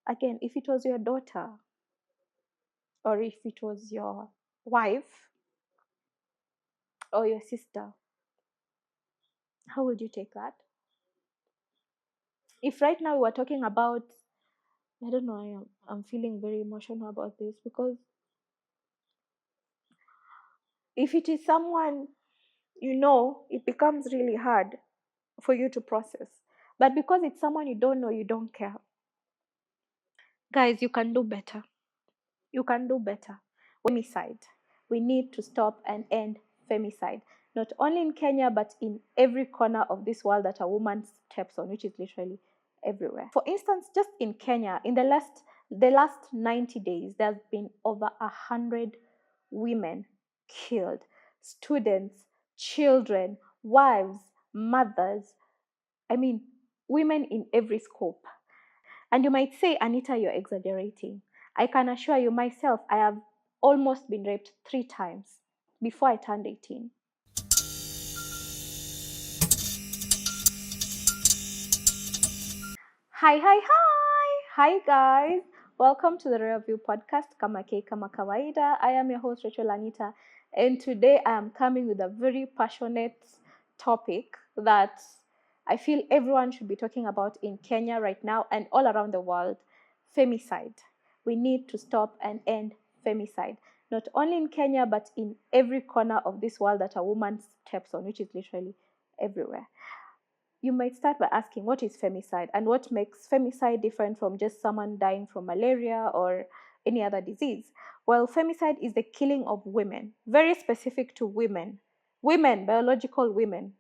again, if it was your daughter or if it was your wife or your sister, how would you take that? If right now we're talking about, I don't know, I'm feeling very emotional about this because if it is someone you know, it becomes really hard for you to process. But because it's someone you don't know, you don't care. Guys, you can do better. You can do better. Femicide. We need to stop and end femicide. Not only in Kenya, but in every corner of this world that a woman steps on, which is literally everywhere. For instance, just in Kenya, in the last 90 days, there's been over 100 women killed. Students, children, wives, mothers, I mean, women in every scope. And you might say, Anita, you're exaggerating. I can assure you myself, I have almost been raped 3 times before I turned 18. Hi, hi, hi. Hi, guys. Welcome to the Real View podcast, Kama K Kama Kawaida. I am your host, Rachel Anita. And today I am coming with a very passionate topic that I feel everyone should be talking about in Kenya right now and all around the world. Femicide. We need to stop and end femicide. Not only in Kenya, but in every corner of this world that a woman steps on, which is literally everywhere. You might start by asking, what is femicide and what makes femicide different from just someone dying from malaria or any other disease? Well, femicide is the killing of women, very specific to women, biological women,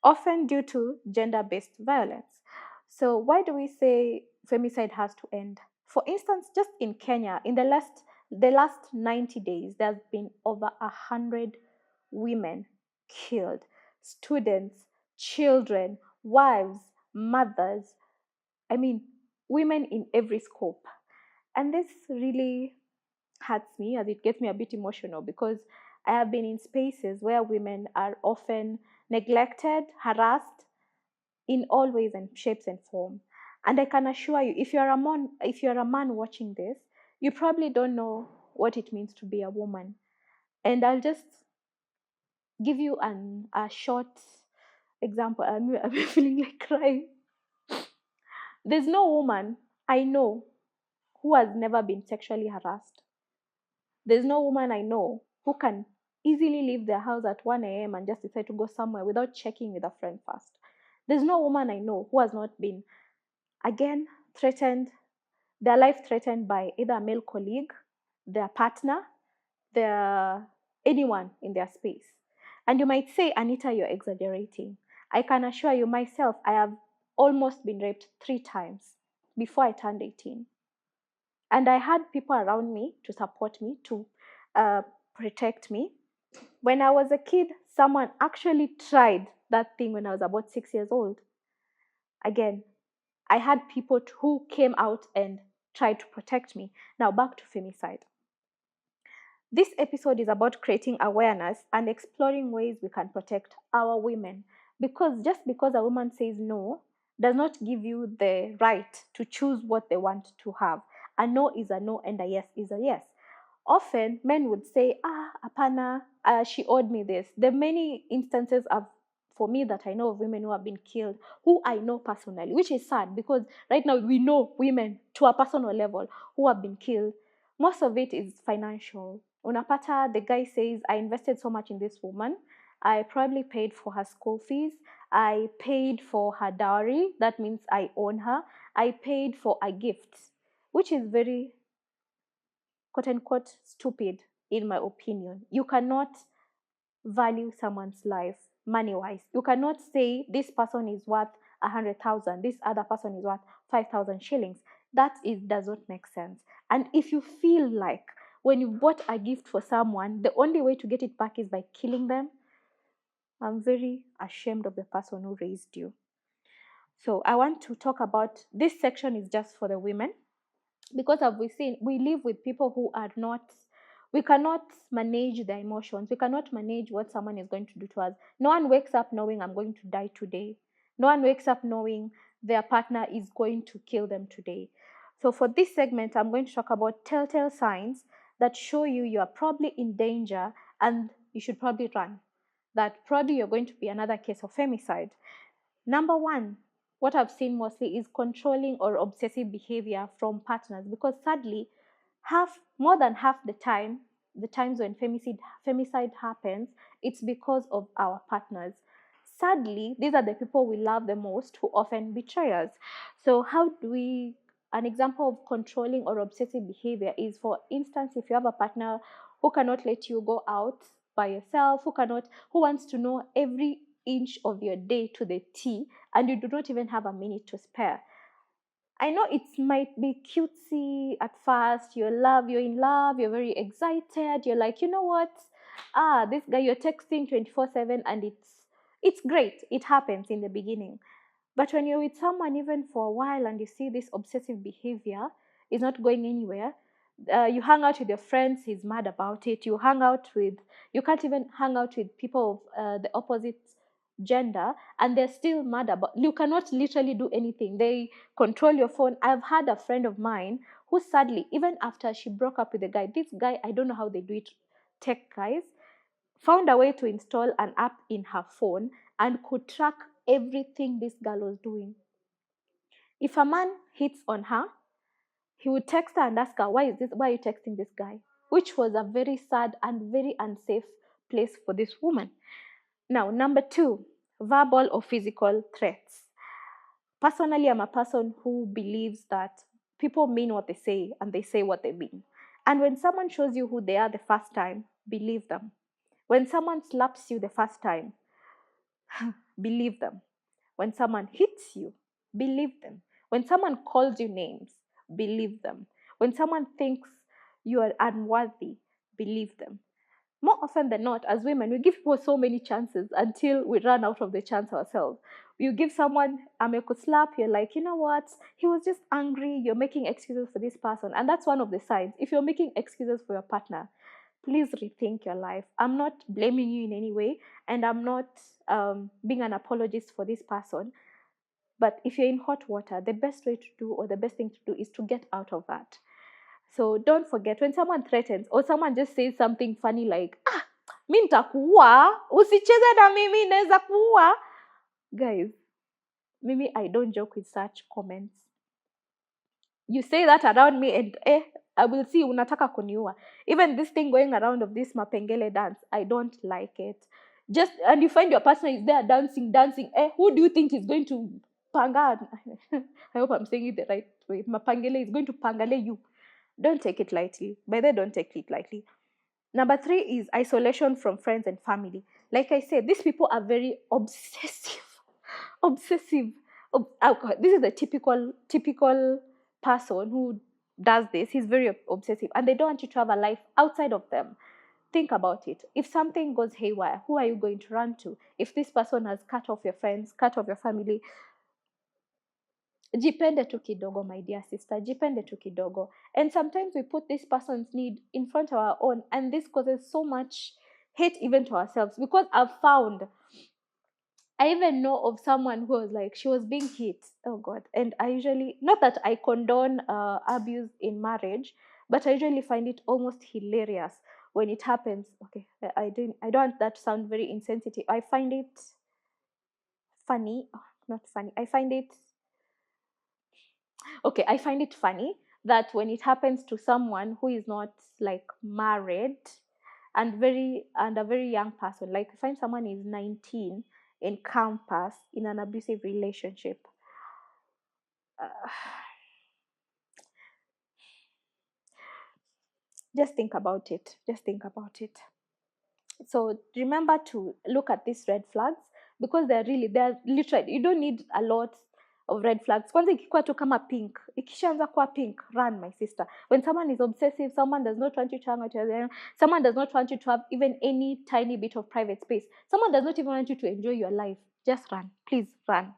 often due to gender-based violence. So why do we say femicide has to end? For instance, just in Kenya, in the last 90 days, there's been over 100 women killed, students, children, wives, mothers, I mean, women in every scope. And this really hurts me as it gets me a bit emotional because I have been in spaces where women are often neglected, harassed in all ways and shapes and form. And I can assure you, if you're a man watching this, you probably don't know what it means to be a woman. And I'll just give you a short example. I'm feeling like crying. There's no woman I know who has never been sexually harassed. There's no woman I know who can easily leave their house at 1 a.m. and just decide to go somewhere without checking with a friend first. There's no woman I know who has not been, again, threatened, their life threatened by either a male colleague, their partner, anyone in their space. And you might say, Anita, you're exaggerating. I can assure you myself, I have almost been raped 3 times before I turned 18. And I had people around me to support me, to protect me. When I was a kid, someone actually tried that thing when I was about 6 years old. Again, I had people who came out and tried to protect me. Now back to femicide. This episode is about creating awareness and exploring ways we can protect our women. Because just because a woman says no does not give you the right to choose what they want to have. A no is a no and a yes is a yes. Often men would say, apana, she owed me this. There are many instances of, for me, that I know of women who have been killed, who I know personally, which is sad because right now we know women to a personal level who have been killed. Most of it is financial. Unapata, the guy says, I invested so much in this woman. I probably paid for her school fees. I paid for her dowry. That means I own her. I paid for a gift, which is very, quote unquote, stupid, in my opinion. You cannot value someone's life money-wise. You cannot say this person is worth 100,000, this other person is worth 5,000 shillings. Does not make sense. And if you feel like when you bought a gift for someone, the only way to get it back is by killing them, I'm very ashamed of the person who raised you. So I want to talk about, this section is just for the women, because as we've seen, we live with people who are not, we cannot manage their emotions. We cannot manage what someone is going to do to us. No one wakes up knowing I'm going to die today. No one wakes up knowing their partner is going to kill them today. So for this segment, I'm going to talk about telltale signs that show you are probably in danger and you should probably run. That probably you're going to be another case of femicide. Number one, what I've seen mostly is controlling or obsessive behavior from partners, because sadly, more than half the times when femicide happens, it's because of our partners. Sadly, these are the people we love the most who often betray us. So how do we an example of controlling or obsessive behavior is, for instance, if you have a partner who cannot let you go out by yourself, who wants to know every inch of your day to the T, and you do not even have a minute to spare. I know it might be cutesy at first. You're in love, you're very excited. You're like, you know what? This guy you're texting 24/7, and it's great. It happens in the beginning. But when you're with someone even for a while and you see this obsessive behavior is not going anywhere, you hang out with your friends, he's mad about it. You can't even hang out with people of the opposite gender, and they're still mad about. You cannot literally do anything. They control your phone. I've had a friend of mine who sadly, even after she broke up with the guy, this guy, I don't know how they do it, tech guys, found a way to install an app in her phone and could track everything this girl was doing. If a man hits on her, he would text her and ask her, why are you texting this guy? Which was a very sad and very unsafe place for this woman. Now, number two, verbal or physical threats. Personally, I'm a person who believes that people mean what they say and they say what they mean. And when someone shows you who they are the first time, believe them. When someone slaps you the first time, believe them. When someone hits you, believe them. When someone calls you names, believe them. When someone thinks you are unworthy, believe them. More often than not, as women, we give people so many chances until we run out of the chance ourselves. You give someone a meko slap, you're like, you know what? He was just angry. You're making excuses for this person. And that's one of the signs. If you're making excuses for your partner, please rethink your life. I'm not blaming you in any way, and I'm not being an apologist for this person. But if you're in hot water, the best way to do, or the best thing to do, is to get out of that. So don't forget, when someone threatens or someone just says something funny like, mi nitakuua, usicheze na mimi, naweza kuua. Guys, Mimi, I don't joke with such comments. You say that around me and I will see unataka kuniua. Even this thing going around of this mapengele dance, I don't like it. And you find your partner is there dancing. Who do you think is going to panga? I hope I'm saying it the right way. Mapangele is going to pangale you. Don't take it lightly. By the way, don't take it lightly. Number three is isolation from friends and family. Like I said, these people are very obsessive. Obsessive. This is the typical person who does this. He's very obsessive, and they don't want you to have a life outside of them. Think about it. If something goes haywire, who are you going to run to? If this person has cut off your friends, cut off your family, jipende tu kidogo, my dear sister, jipende tu kidogo. And sometimes we put this person's need in front of our own, and this causes so much hate even to ourselves. Because I even know of someone who was like, she was being hit. Oh God. And I usually, not that I condone abuse in marriage, but I usually find it almost hilarious when it happens. Okay, I don't want that to sound very insensitive. I find it funny. Oh, not funny. I find it funny that when it happens to someone who is not like married and a very young person, like find someone is 19 in campus in an abusive relationship. Just think about it. So remember to look at these red flags, because they're literally, you don't need a lot of red flags. Kwanza ikikuwa tu kama pink, ikishaanza kuwa pink, run, my sister. When someone is obsessive, someone does not want you to hang out with them, someone does not want you to have even any tiny bit of private space, someone does not even want you to enjoy your life, just run. Please run.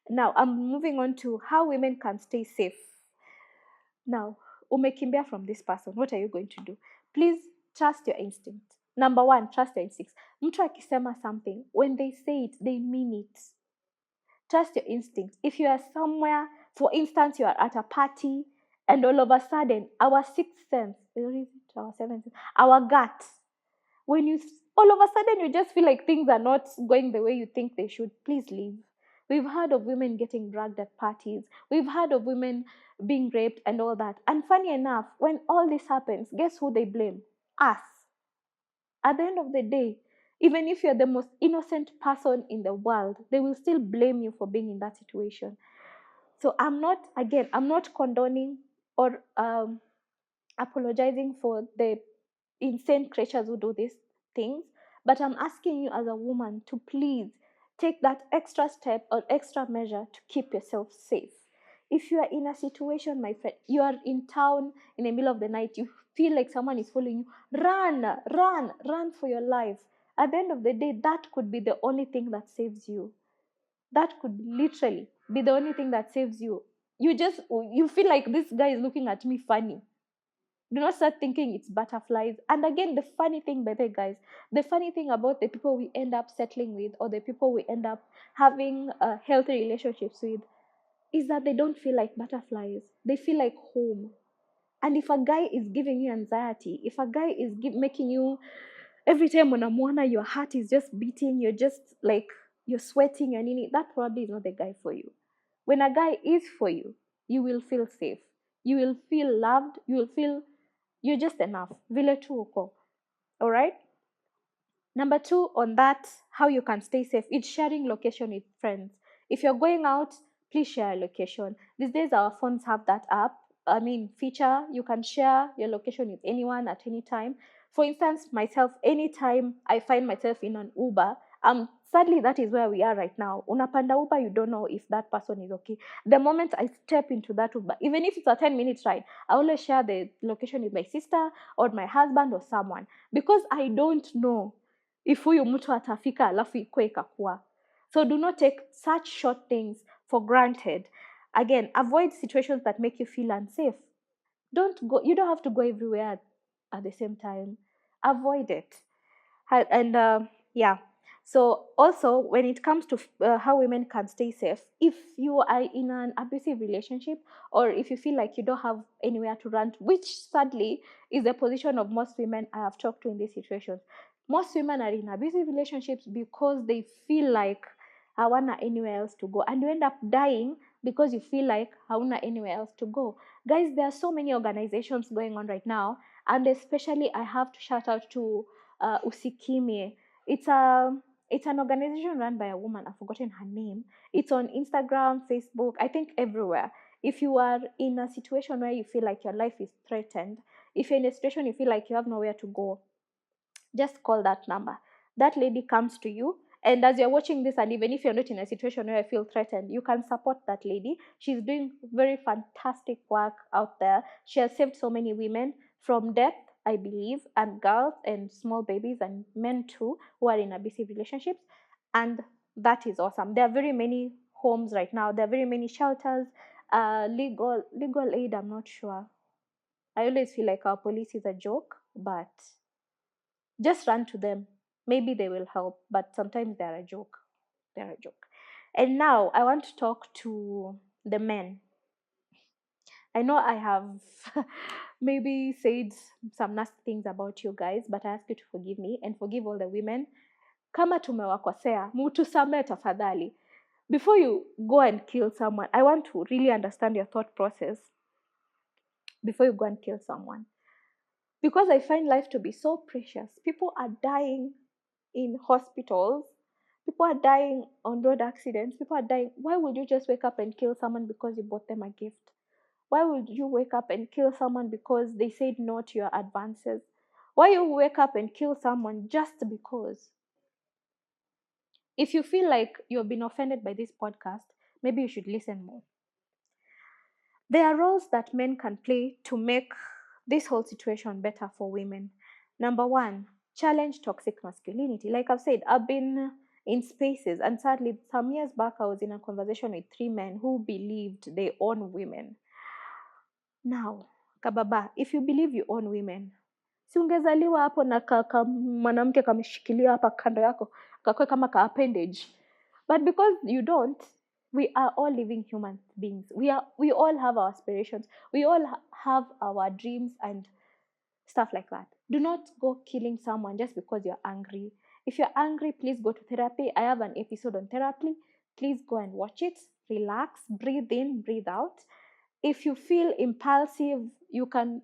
Now I'm moving on to how women can stay safe. Now, umekimbia from this person, what are you going to do? Please trust your instinct. Number one, trust your instincts. Mtu akisema something, when they say it, they mean it. Trust your instinct. If you are somewhere, for instance, you are at a party And all of a sudden, our sixth sense, or is it our seventh sense? Our gut, when all of a sudden you just feel like things are not going the way you think they should, please leave. We've heard of women getting dragged at parties. We've heard of women being raped and all that. And funny enough, when all this happens, guess who they blame? Us. At the end of the day, even if you're the most innocent person in the world, they will still blame you for being in that situation. So I'm not condoning or apologizing for the insane creatures who do these things, but I'm asking you as a woman to please take that extra step or extra measure to keep yourself safe. If you are in a situation, my friend, you are in town in the middle of the night, you feel like someone is following you, run for your life. At the end of the day, that could be the only thing that saves you. That could literally be the only thing that saves you. You feel like this guy is looking at me funny. Do not start thinking it's butterflies. And again, the funny thing, by the way, guys, the funny thing about the people we end up settling with or the people we end up having healthy relationships with is that they don't feel like butterflies. They feel like home. And if a guy is giving you anxiety, if a guy is making you, every time unamwona your heart is just beating, you're just like, you're sweating and that probably is not the guy for you. When a guy is for you, you will feel safe. You will feel loved. You will feel you're just enough. Vile tu uko. All right? Number 2 on that, how you can stay safe, is sharing location with friends. If you're going out, please share a location. These days, our phones have that feature. You can share your location with anyone at any time. For instance, myself, anytime I find myself in an Uber, sadly, that is where we are right now. Unapanda Uber, you don't know if that person is okay. The moment I step into that Uber, even if it's a 10-minute ride, I always share the location with my sister or my husband or someone, because I don't know if huyu mtu atafika alafu ikue ikakuwa. So do not take such short things for granted. Again, avoid situations that make you feel unsafe. You don't have to go everywhere at the same time. Avoid it. And yeah. So also, when it comes to how women can stay safe, if you are in an abusive relationship, or if you feel like you don't have anywhere to run, which sadly is the position of most women I have talked to in these situations. Most women are in abusive relationships because they feel like hawana anywhere else to go, and you end up dying because you feel like hauna anywhere else to go. Guys, there are so many organizations going on right now, and especially I have to shout out to Usikimie. It's an organization run by a woman. I've forgotten her name. It's on Instagram, Facebook, I think everywhere. If you are in a situation where you feel like your life is threatened, if you're in a situation you feel like you have nowhere to go, just call that number. That lady comes to you, and as you're watching this, and even if you're not in a situation where you feel threatened, you can support that lady. She's doing very fantastic work out there. She has saved so many women from death, I believe, and girls and small babies and men too who are in abusive relationships. And that is awesome. There are very many homes right now. There are very many shelters. Legal aid, I'm not sure. I always feel like our police is a joke, but just run to them. Maybe they will help, but sometimes they're a joke. They're a joke. And now I want to talk to the men. I know I have maybe said some nasty things about you guys, but I ask you to forgive me and forgive all the women. Kama tumewakosea, mutusamee tafadhali. Before you go and kill someone, I want to really understand your thought process before you go and kill someone. Because I find life to be so precious. People are dying in hospitals. People are dying on road accidents. People are dying. Why would you just wake up and kill someone because you bought them a gift? Why would you wake up and kill someone because they said no to your advances? Why you wake up and kill someone just because? If you feel like you've been offended by this podcast, maybe you should listen more. There are roles that men can play to make this whole situation better for women. Number 1, challenge toxic masculinity. Like I've said, I've been in spaces, and sadly, some years back, I was in a conversation with 3 men who believed they own women. Now, kababa, if you believe you own women, si ungezaliwa hapo na mwanamke kameshikilia hapa kando yako kakwe kama ka appendage. But because you don't, We are all living human beings. We all have our aspirations. We all have our dreams and stuff like that. Do not go killing someone just because you're angry. If you're angry, please go to therapy. I have an episode on therapy. Please go and watch it. Relax, breathe in, breathe out. If you feel impulsive, you can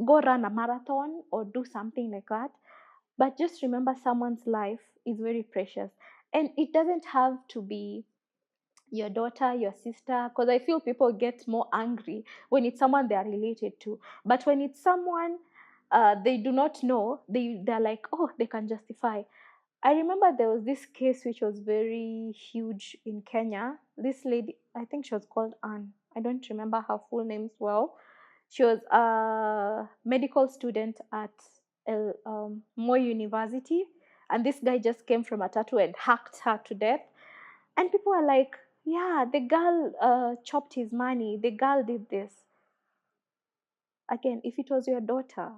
go run a marathon or do something like that. But just remember, someone's life is very precious. And it doesn't have to be your daughter, your sister, because I feel people get more angry when it's someone they are related to. But when it's someone they do not know, they're like, oh, they can justify. I remember there was this case which was very huge in Kenya. This lady, I think she was called Anne. I don't remember her full name well. She was a medical student at Moi University, and this guy just came from a tattoo and hacked her to death. And people are like, yeah, the girl chopped his money, the girl did this. Again, if it was your daughter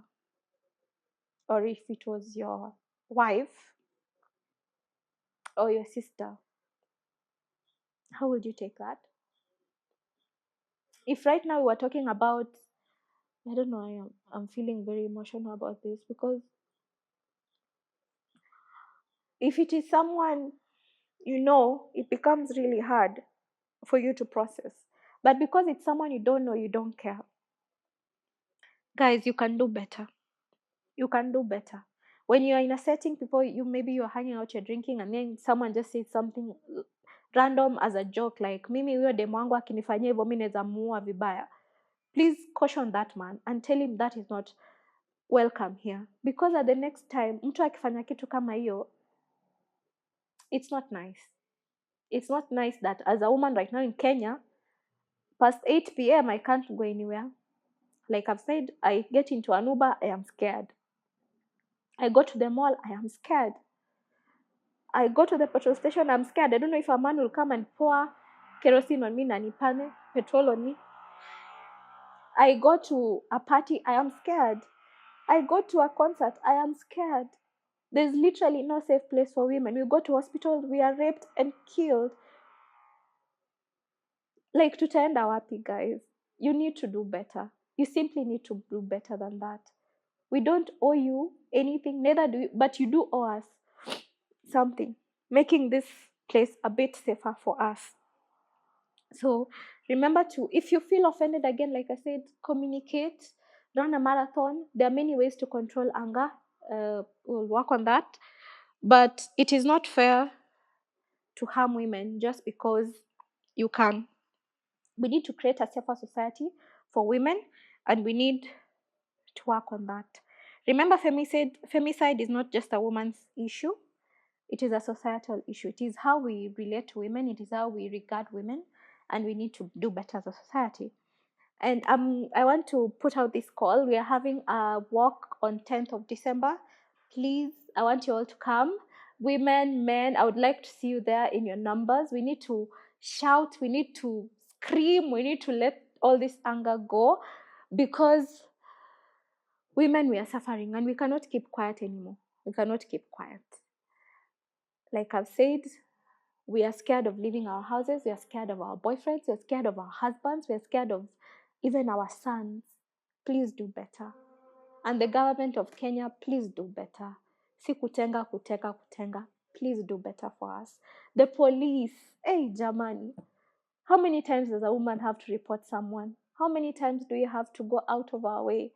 or if it was your wife or your sister, how would you take that? If right now we're talking about, I don't know, I'm feeling very emotional about this, because if it is someone you know, it becomes really hard for you to process. But because it's someone you don't know, you don't care. Guys, you can do better. You can do better. When you're in a setting, people, maybe you're hanging out, you're drinking, and then someone just says something random as a joke, like, mimi huyo demu wangu akinifanyia hivyo mimi naweza muua vibaya. Please caution that man and tell him that is not welcome here, because at the next time mtu akifanya kitu kama hiyo, it's not nice. It's not nice that as a woman right now in Kenya, past 8 p.m. I can't go anywhere. Like I've said, I get into an Uber, I am scared. I go to the mall, I am scared. I go to the petrol station, I'm scared. I don't know if a man will come and pour kerosene on me, nanipane, petrol on me. I go to a party, I am scared. I go to a concert, I am scared. There's literally no safe place for women. We go to hospitals, we are raped and killed. Like, tutaenda wapi, guys? You need to do better. You simply need to do better than that. We don't owe you anything, neither do you, but you do owe us something, making this place a bit safer for us. So remember to, if you feel offended, again, like I said, communicate, run a marathon. There are many ways to control anger. We'll work on that. But it is not fair to harm women just because you can. We need to create a safer society for women, and we need to work on that. Remember, femicide is not just a woman's issue. It is a societal issue. It is how we relate to women. It is how we regard women, and we need to do better as a society. And I want to put out this call. We are having a walk on 10th of December. Please, I want you all to come. Women, men, I would like to see you there in your numbers. We need to shout. We need to scream. We need to let all this anger go, because women, we are suffering and we cannot keep quiet anymore. We cannot keep quiet. Like I've said, we are scared of leaving our houses. We are scared of our boyfriends. We are scared of our husbands. We are scared of even our sons. Please do better. And the government of Kenya, please do better. Si kutenga, kuteka, kutenga. Please do better for us. The police, hey, jamani. How many times does a woman have to report someone? How many times do we have to go out of our way?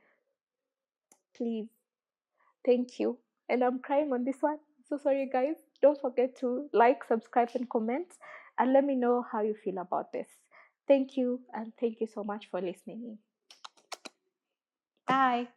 Please. Thank you. And I'm crying on this one. So sorry, guys. Don't forget to like, subscribe, and comment. And let me know how you feel about this. Thank you. And thank you so much for listening. Bye.